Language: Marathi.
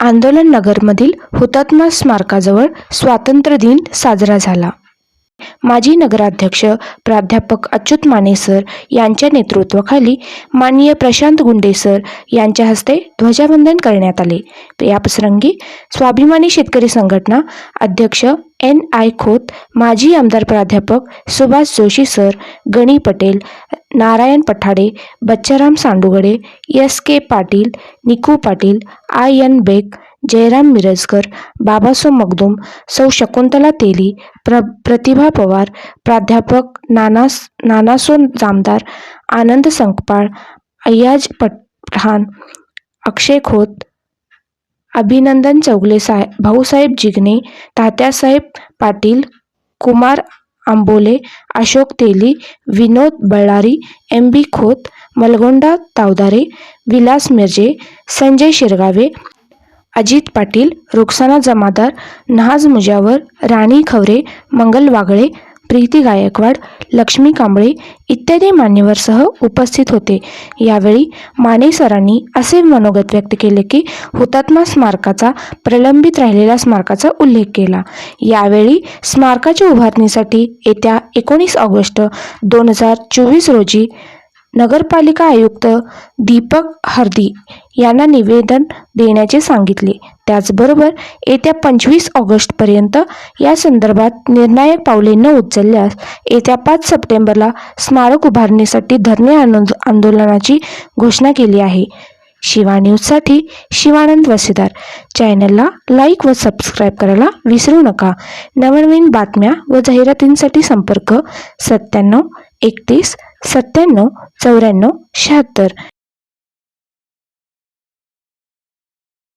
आंदोलन नगरमधील हुतात्मा स्मारकाजवळ स्वातंत्र्य दिन साजरा झाला. माजी नगराध्यक्ष प्राध्यापक अच्युत माने सर यांच्या नेतृत्वाखाली माननीय प्रशांत गुंडे सर यांच्या हस्ते ध्वजवंदन करण्यात आले. याप्रसंगी स्वाभिमानी शेतकरी संघटना अध्यक्ष NI खोत, माजी आमदार प्राध्यापक सुभाष जोशी सर, गणी Patel, Narayan Pathade, Baccharam सांडुगडे, SK Patil, Niku Patil, IN बेग, जयराम मिरजकर, बाबासो मगदूम, सौ शकुंतला तेली, प्रतिभा पवार, प्राध्यापक नानासो जामदार, आनंद संकपाळ, अय्याज पठाण, अक्षय खोत, अभिनंदन चौगले, भाऊसाहेब जिगणे, तात्यासाहेब पाटील, कुमार आंबोले, अशोक तेली, विनोद बळ्ळारी, MB खोत, मलगोंडा तावदारे, विलास मिरजे, संजय शिरगावे, अजित पाटील, रुखसाना जमादार, नहाज मुजावर, राणी खवरे, मंगल वागळे, प्रीती गायकवाड, लक्ष्मी कांबळे इत्यादी मान्यवरसह उपस्थित होते. यावेळी माने सरांनी असे मनोगत व्यक्त केले की हुतात्मा स्मारकाचा प्रलंबित राहिलेल्या स्मारकाचा उल्लेख केला. यावेळी स्मारकाच्या उभारणीसाठी येत्या 19 ऑगस्ट 2024 रोजी नगरपालिका आयुक्त दीपक हरदी यांना निवेदन देण्याचे सांगितले. त्याचबरोबर येत्या 25 ऑगस्टपर्यंत या संदर्भात निर्णायक पावले न उचलल्यास येत्या 5 सप्टेंबरला स्मारक उभारणीसाठी धरणे आंदोलनाची घोषणा केली आहे. शिवा न्यूजसाठी शिवानंद वसीदार. चॅनलला लाईक व सबस्क्राईब करायला विसरू नका. नवनवीन बातम्या व जाहिरातींसाठी संपर्क 97 31 97 94 76.